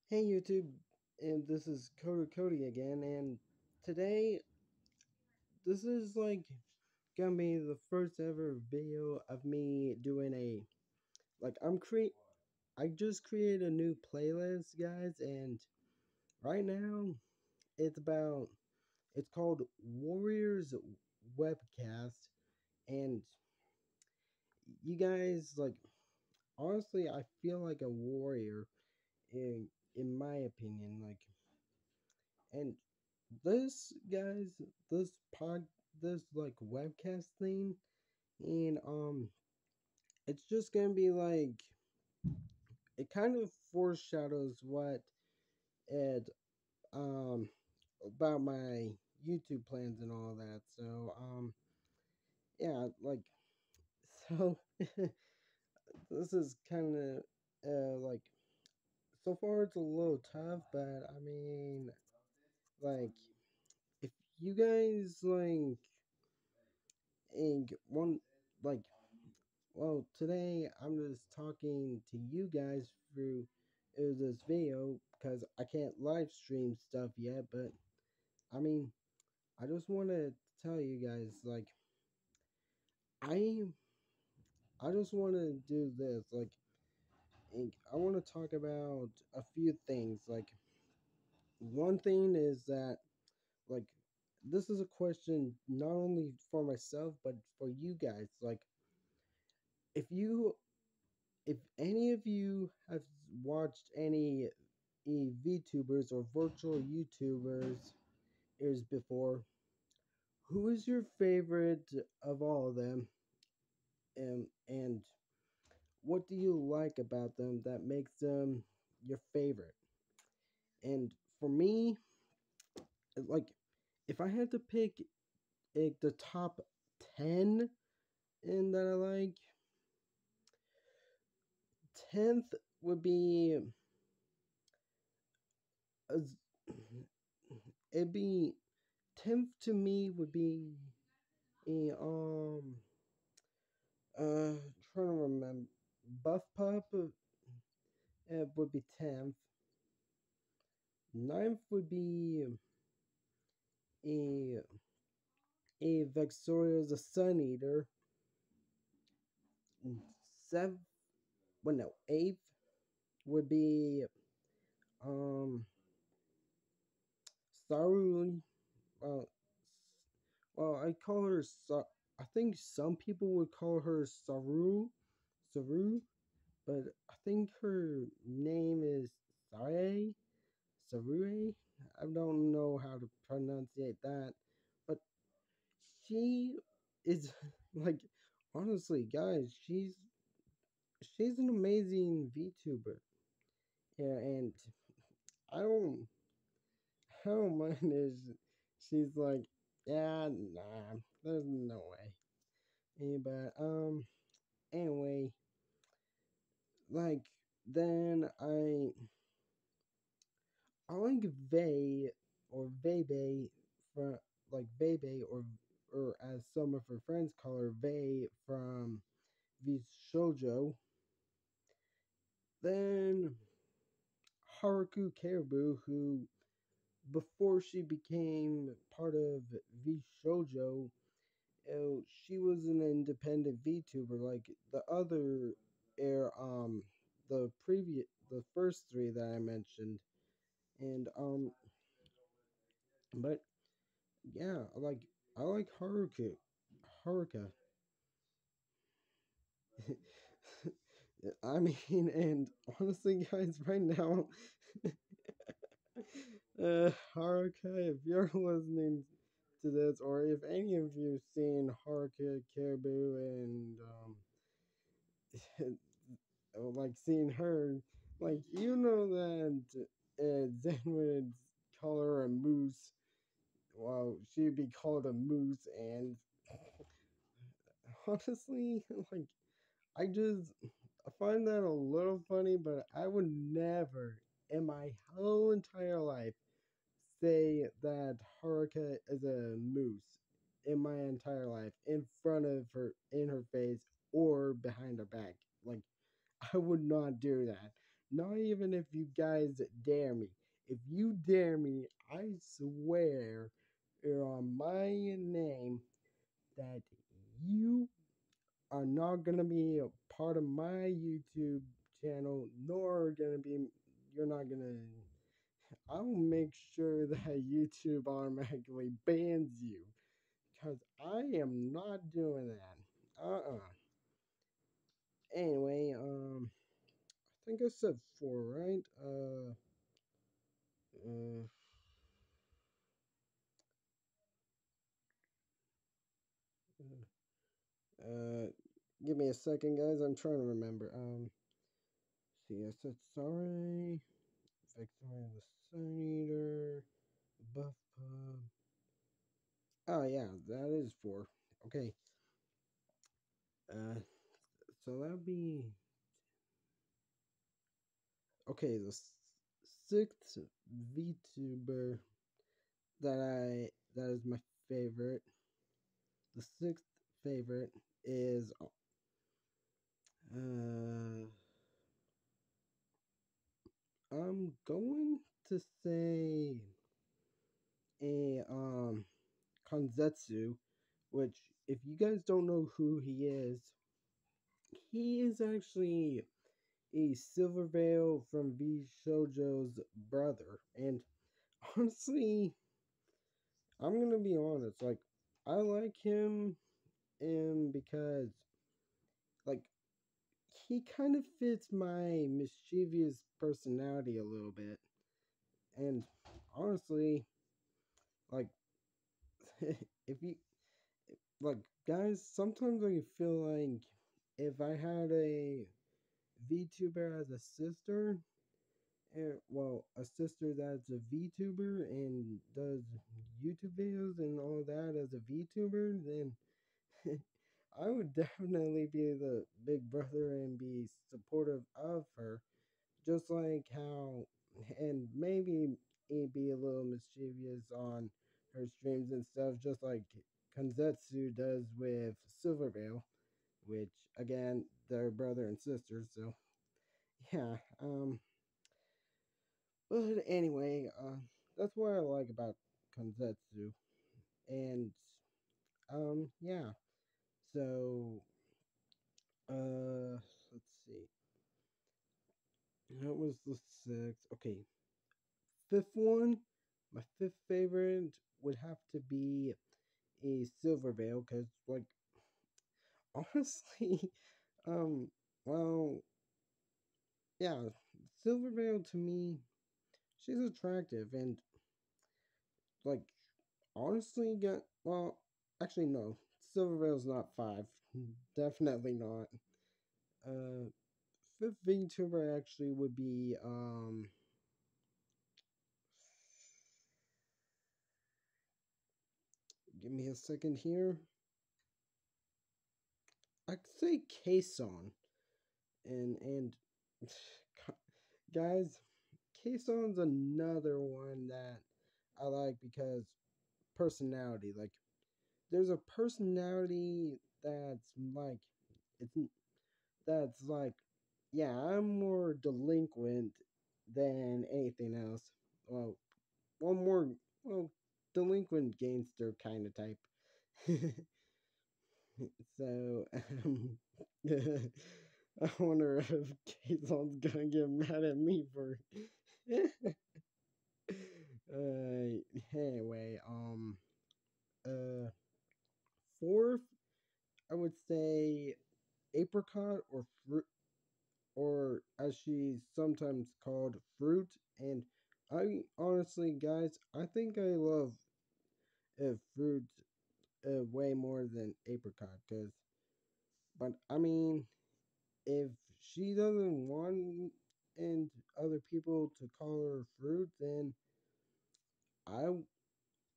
Hey YouTube, and this is Koder Kody again, and today this is gonna be the first ever video of me doing I just created a new playlist, guys, and right now it's about it's called Warriors Webcast, and you guys honestly I feel like a warrior in my opinion, and this guys this pod this webcast thing, and it's just gonna be it kind of foreshadows what it um about my YouTube plans and all that. So yeah, so this is kind of like so far it's a little tough, but I mean, like, if you guys one like well, today I'm just talking to you guys through this video because I can't live stream stuff yet, but I mean, I just want to tell you guys, I I just want to do this, I want to talk about a few things. One thing is that, like, this is a question not only for myself but for you guys. If you if any of you have watched any VTubers or virtual YouTubers is before, who is your favorite of all of them, and what do you like about them that makes them your favorite? And for me, like, if I had to pick the top 10 and that I like, 10th would be uh, it'd be 10th to me would be a trying to remember, Buff Pup would be 10th. Ninth would be a Vexoria the Sun Eater. Seventh, well, no, eighth would be um Saru. Well, I call her I think some people would call her Saru, but I think her name is Sae, Sarue. I don't know how to pronunciate that, but she is like, honestly, guys, she's an amazing VTuber. Yeah, and I don't I don't mind if she's like, yeah, nah, there's no way. But anyway, like then I like Vey or Vebe from Vebe or as some of her friends call her Vey from V Shoujo. Then Haruku Caribou, who before she became part of V Shoujo, she was an independent VTuber like the other air the first three that I mentioned. And but yeah, I like Haruka. I mean, and honestly, guys, right now, Haruka, if you're listening to this, or if any of you seen Haruka Caribou and seeing her, you know that Zen would call her a moose. Well, she'd be called a moose, and honestly, I find that a little funny, but I would never in my whole entire life say that Haruka is a moose in my entire life in front of her, in her face, or behind her back. Like, I would not do that. Not even if you guys dare me. If you dare me, I swear on my name that you are not gonna be a part of my YouTube channel, nor gonna be. You're not gonna. I'll make sure that YouTube automatically bans you, because I am not doing that. Anyway, I think I said four, right? Uh, uh, Give me a second, guys. I'm trying to remember. See, I said sorry. Victoria the Sun Eater. Buff Pub. Oh yeah, that is four. Okay. Uh, so that'd be okay. The sixth VTuber that is my favorite. The sixth favorite is I'm going to say a Kanzetsu, which if you guys don't know who he is actually a Silver Veil from V Shoujo's brother. And honestly, I'm gonna be honest, like I like him because like he kind of fits my mischievous personality a little bit. And honestly, like if you like guys, sometimes I feel like if I had a VTuber as a sister, well, a sister that's a VTuber and does YouTube videos and all that as a VTuber, then I would definitely be the big brother and be supportive of her, just like how, and maybe he'd be a little mischievous on her streams and stuff, just like Kanzetsu does with Silvervale, which again, they're brother and sister, so yeah, but anyway, that's what I like about Kanzetsu. And yeah. So let's see. That was the sixth. Okay, fifth one. My fifth favorite would have to be a Silver Veil, because like honestly, um, well, yeah, Silver Veil to me, she's attractive and like honestly, got well. Actually, no. Silvervale's not five. Definitely not. Uh, fifth VTuber actually would be Give me a second here. I'd say Kason, and guys, Kason's another one that I like because personality. Like, there's a personality it's that's like, yeah, I'm more delinquent than anything else. Well, one more, well, delinquent gangster kind of type. So, I wonder if Kazon's gonna get mad at me for. Anyway, uh, fourth, I would say apricot or fruit, or as she's sometimes called, fruit. And I honestly, guys, I think I love fruit way more than apricot. Cause, but I mean, if she doesn't want and other people to call her fruit, then I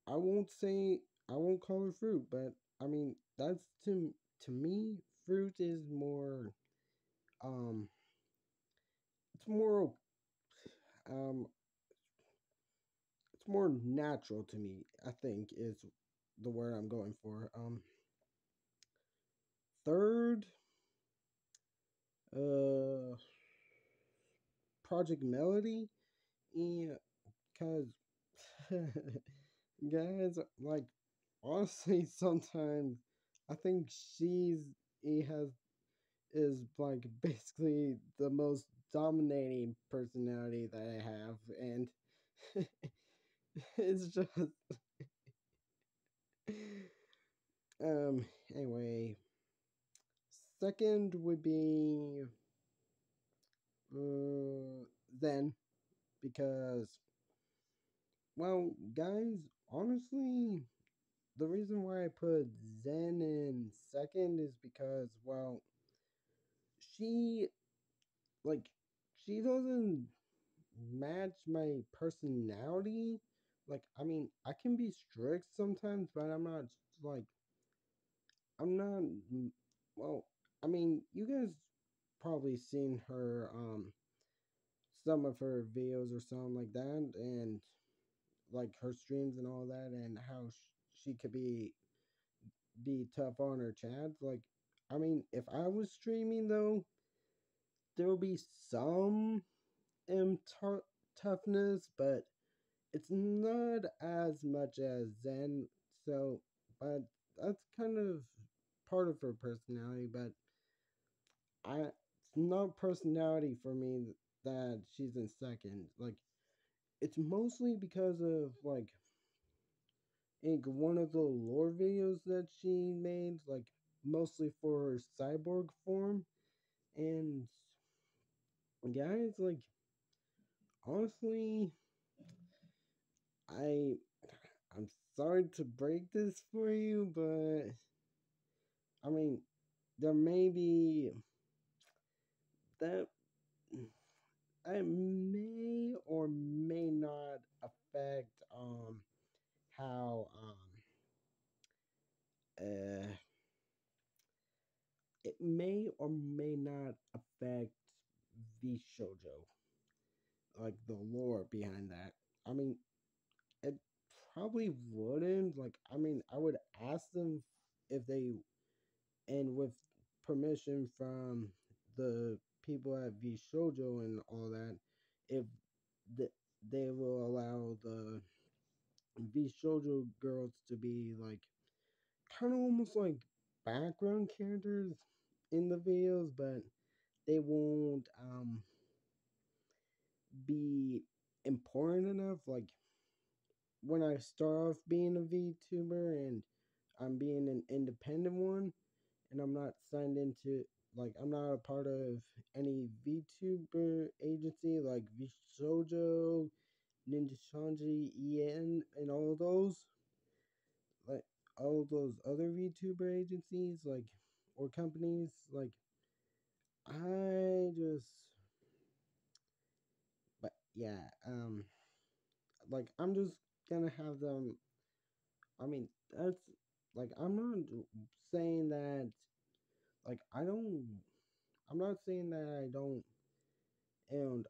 I won't say I won't call her fruit. But I mean, that's to me, fruit is more um, it's more um it's more natural to me, I think is the word I'm going for. Third, uh Project Melody, and because guys, like honestly, sometimes I think he has is like basically the most dominating personality that I have, and it's just um. Anyway, second would be Zen because well, guys, honestly, the reason why I put Zen in second is because well, she like she doesn't match my personality. Like, I mean, I can be strict sometimes, but like, I'm not, well, I mean, you guys probably seen her, some of her videos or something like that, and like her streams and all that, and how she could be tough on her chats. Like, I mean, if I was streaming though, there will be some um, t- toughness, but it's not as much as Zen. So, but that's kind of part of her personality. But it's not personality for me that she's in second. Like, it's mostly because of like one of the lore videos that she made, like mostly for her cyborg form. And guys, like honestly, I I'm sorry to break this for you, but I mean, there may be that it may or may not affect how uh it may or may not affect the shoujo, like the lore behind that. I mean, it probably wouldn't. Like, I mean, I would ask them if they, and with permission from the people at V Shoujo and all that, if the, they will allow the V Shoujo girls to be like kind of almost like background characters in the videos, but they won't be important enough. Like when I start off being a VTuber and I'm being an independent one, and I'm not signed into like I'm not a part of any VTuber agency like VShojo, Ninja Shanji, EN, and all those like all those other VTuber agencies like or companies like I just but yeah like I'm just gonna have them. I mean that's like I'm not saying that like I'm not saying that I don't and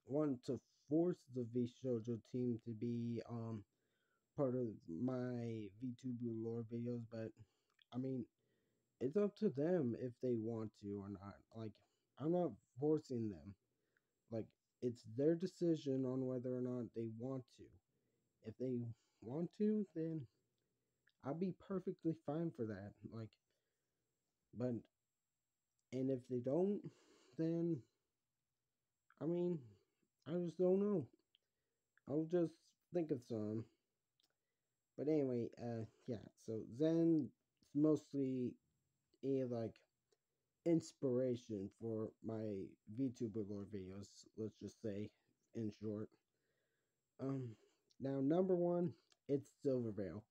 want to force the V Shoujo team to be part of my VTuber lore videos, but I mean it's up to them if they want to or not. Like I'm not forcing them. Like it's their decision on whether or not they want to. If they want to, then I'll be perfectly fine for that. Like but and if they don't, then I mean I just don't know. I'll just think of some. But anyway, yeah. So Zen is mostly a like inspiration for my VTuber lore videos. Let's just say, in short. Um, now number one, it's Silvervale.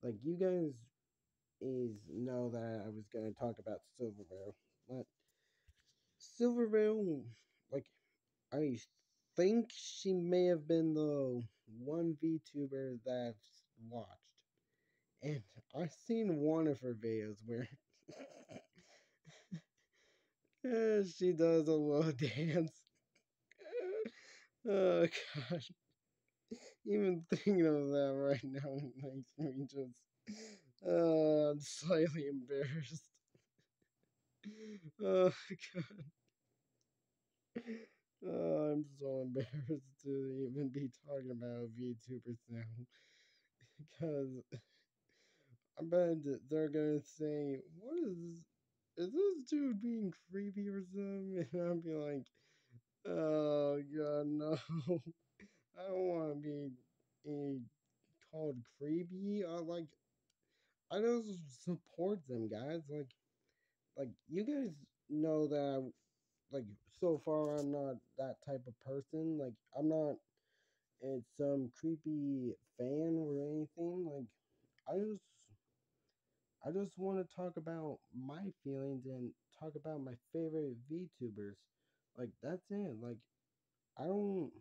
Like you guys is know that I was gonna talk about Silvervale, but Silvervale, like I think she may have been the one VTuber that I've watched. And I've seen one of her videos where she does a little dance. Oh gosh. Even thinking of that right now makes me just I'm slightly embarrassed. Oh god. Oh, I'm so embarrassed to even be talking about VTubers now because I bet that they're gonna say, "What is this dude being creepy or something?" And I'll be like, "Oh God, no! I don't want to be uh, called creepy. I just support them, guys. Like you guys know that like so far I'm not that type of person. Like I'm not some creepy fan or anything. Like I just I just want to talk about my feelings and talk about my favorite VTubers. Like that's it. Like I don't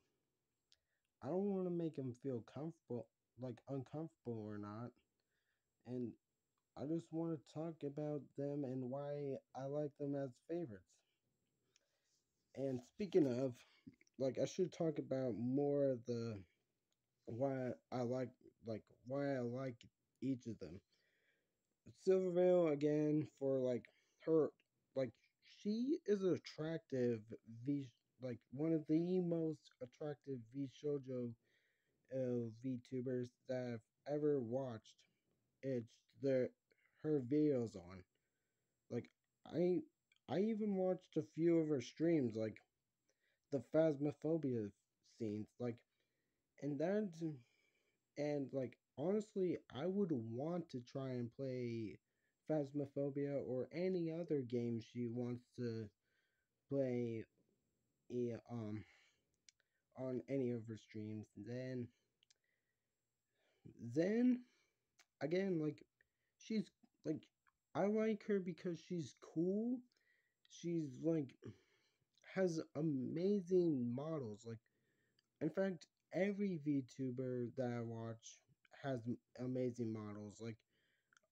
I don't want to make them feel comfortable, like uncomfortable or not. And I just want to talk about them and why I like them as favorites. And speaking of, like I should talk about more of the why I like why I like each of them. Silvervale again for like her like she is attractive V like one of the most attractive V shoujo VTubers that I've ever watched. It's the her videos on. Like I I even watched a few of her streams like the phasmophobia scenes like and that and like honestly I would want to try and play phasmophobia or any other game she wants to play on any of her streams. Then again like she's like I like her because she's cool. She's like has amazing models. Like in fact, every VTuber that I watch has amazing models. Like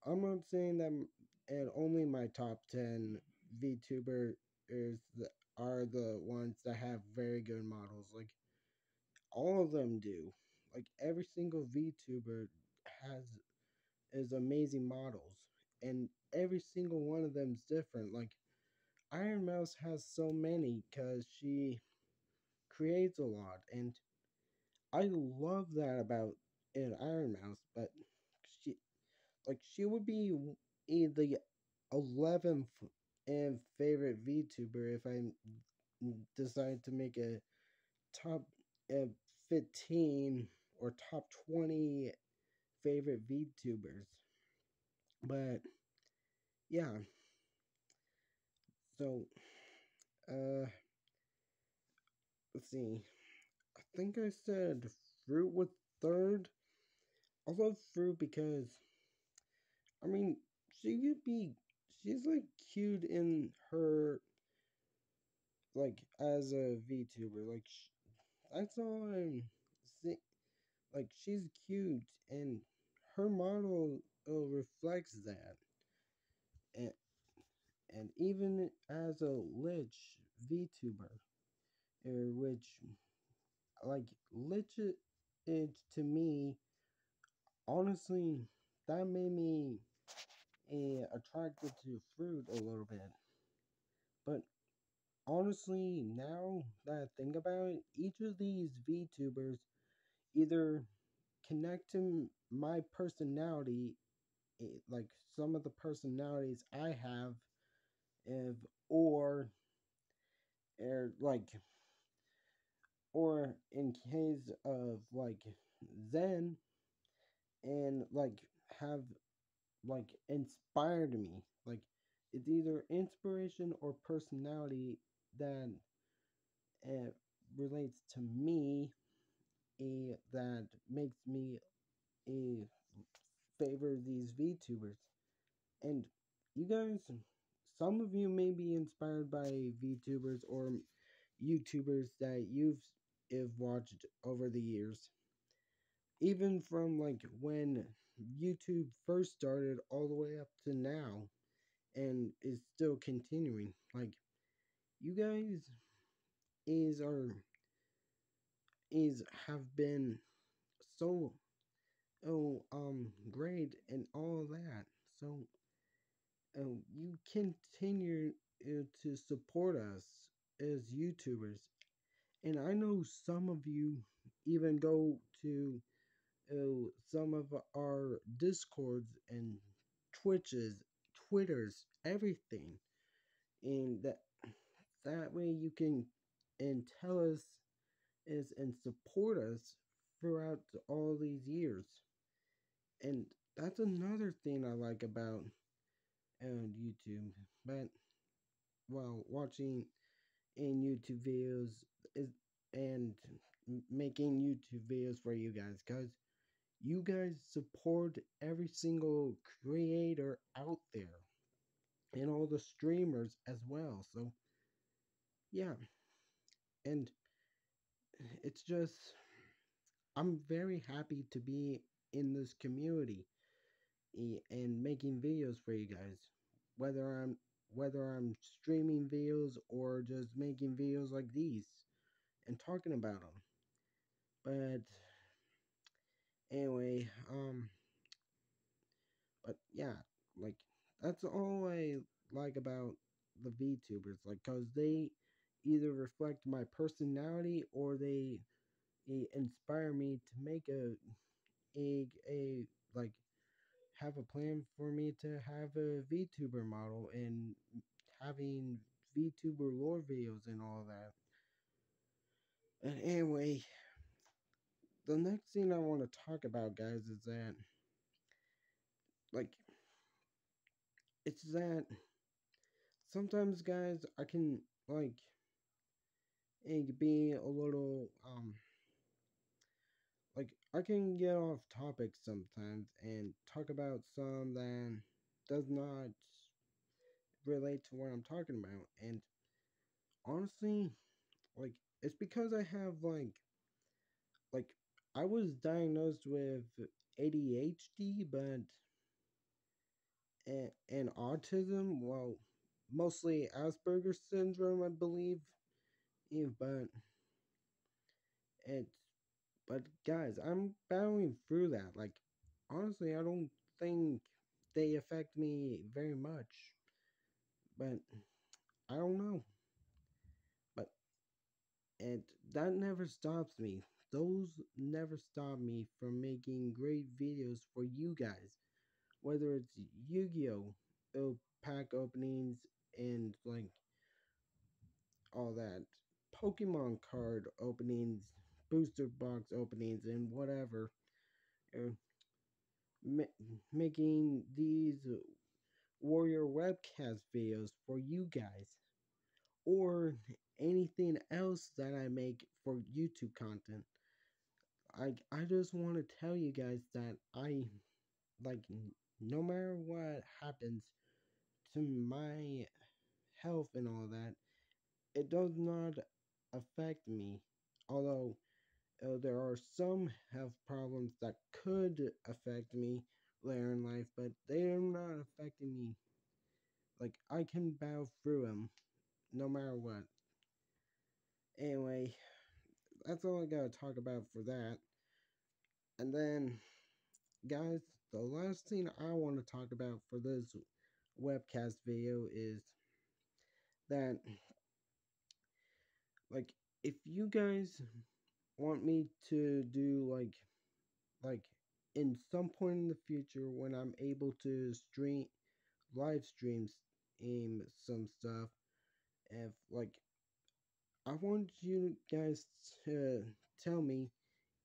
I'm not saying that and only my top 10 VTuber is are the ones that have very good models. Like all of them do. Like every single VTuber has is amazing models, and every single one of them is different. Like Iron Mouse has so many because she creates a lot, and I love that about an Iron Mouse. But she she would be the 11th and favorite VTuber if I decide to make a top uh, 15 or top 20 favorite VTubers. But yeah, so uh let's see. I think I said Fruit was third. I love Fruit because I mean she could be she's like cute in her like as a VTuber. Like that's all I'm see. Like she's cute and her model reflects that. And and even as a lich VTuber, which like lich it to me honestly that made me attracted to fruit a little bit. But honestly, now that I think about it, each of these VTubers either connect to my personality, like some of the personalities I have, if, like, or in case of like Zen, and like have like inspired me. Like it's either inspiration or personality that uh, relates to me that makes me favor these VTubers. And you guys, some of you may be inspired by VTubers or YouTubers that you've watched over the years. Even from like when YouTube first started all the way up to now and is still continuing. Like you guys is are is have been so great and all that. So you continue to support us as YouTubers, and I know some of you even go to some of our Discords and Twitches, Twitters, everything, and that way you can and tell us is and support us throughout all these years. And that's another thing I like about YouTube. But while watching in YouTube videos is and making YouTube videos for you guys, because you guys support every single creator out there and all the streamers as well. So yeah, and it's just I'm very happy to be in this community and making videos for you guys. Whether I'm whether I'm streaming videos or just making videos like these and talking about them. But anyway, but yeah, like that's all I like about the VTubers, like, cause they either reflect my personality or they inspire me to make a like have a plan for me to have a VTuber model and having VTuber lore videos and all that. And anyway, the next thing I want to talk about, guys, is that like it's that sometimes, guys, I can like it be a little like I can get off topic sometimes and talk about some that does not relate to what I'm talking about. And honestly, like it's because I have like I was diagnosed with ADHD, but and autism. Well, mostly Asperger syndrome, I believe. Yeah, it's but guys, I'm battling through that. Like honestly, I don't think they affect me very much, but I don't know. But and that never stops me. Those never stop me from making great videos for you guys. Whether it's Yu-Gi-Oh pack openings and like all that, Pokemon card openings, booster box openings, and whatever. Uh, making these Warrior Webcast videos for you guys, or anything else that I make for YouTube content. I just want to tell you guys that I like no matter what happens to my health and all that, it does not affect me. Although there are some health problems that could affect me later in life, but they are not affecting me. Like I can battle through them no matter what. Anyway, that's all I gotta talk about for that. And then, guys, the last thing I want to talk about for this webcast video is that, like, if you guys want me to do like in some point in the future when I'm able to live streams some stuff, if like I want you guys to tell me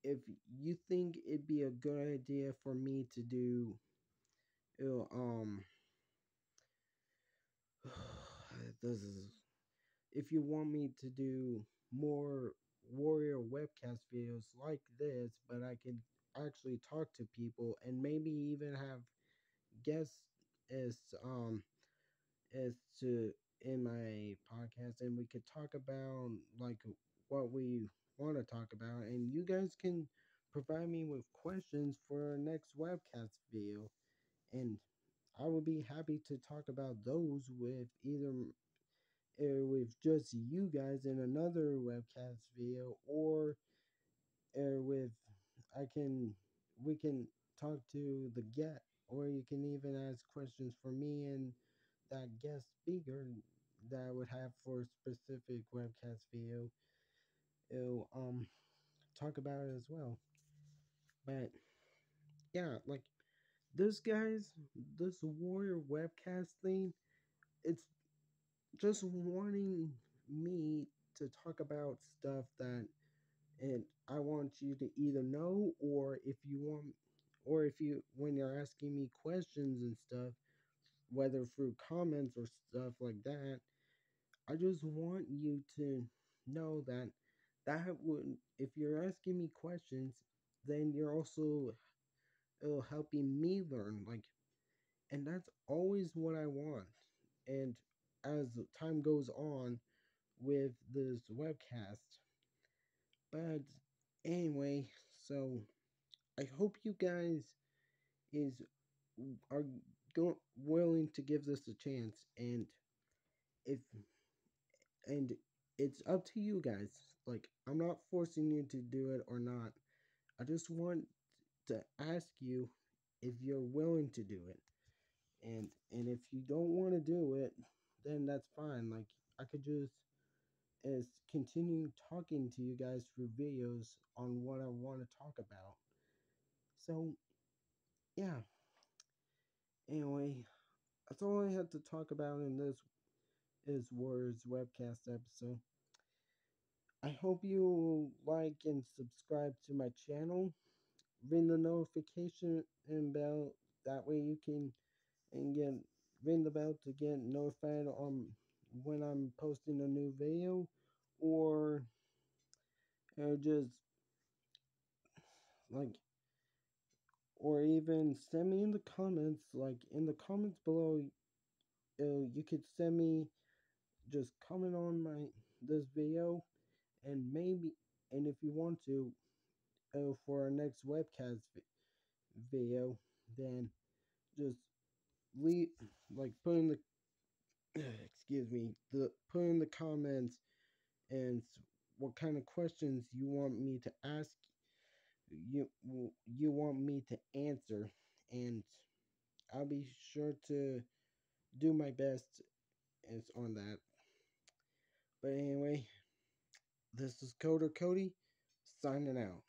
if you think it'd be a good idea for me to do um this is if you want me to do more warrior webcast videos like this, but I can actually talk to people and maybe even have guests as as to in my podcast, and we could talk about like what we want to talk about, and you guys can provide me with questions for our next webcast video, and I will be happy to talk about those with either with just you guys in another webcast video, or with I can we can talk to the guest, or you can even ask questions for me and that guest speaker that I would have for a specific webcast video, it'll talk about it as well. But yeah, like this guys, this warrior webcast thing, it's just wanting me to talk about stuff that and I want you to either know or if you want or if you when you're asking me questions and stuff, whether through comments or stuff like that, I just want you to know that would if you're asking me questions, then you're also helping me learn like and that's always what I want. And as time goes on with this webcast, but anyway, so I hope you guys is are willing to give this a chance, if and it's up to you guys. Like I'm not forcing you to do it or not. I just want to ask you if you're willing to do it. And if you don't want to do it, then that's fine. Like I could just continue talking to you guys through videos on what I want to talk about. So yeah. Anyway, that's all I had to talk about in this is Words webcast episode. I hope you like and subscribe to my channel. Ring the notification and bell. That way you can and get ring the bell to get notified on when I'm posting a new video, or just like or even send me in the comments. Like in the comments below, you could send me just comment on my this video and maybe and if you want to for our next webcast video, then just leave like put in the excuse me the put in the comments and what kind of questions you want me to ask you you want me to answer, and I'll be sure to do my best is on that. But anyway, this is Koder Kody signing out.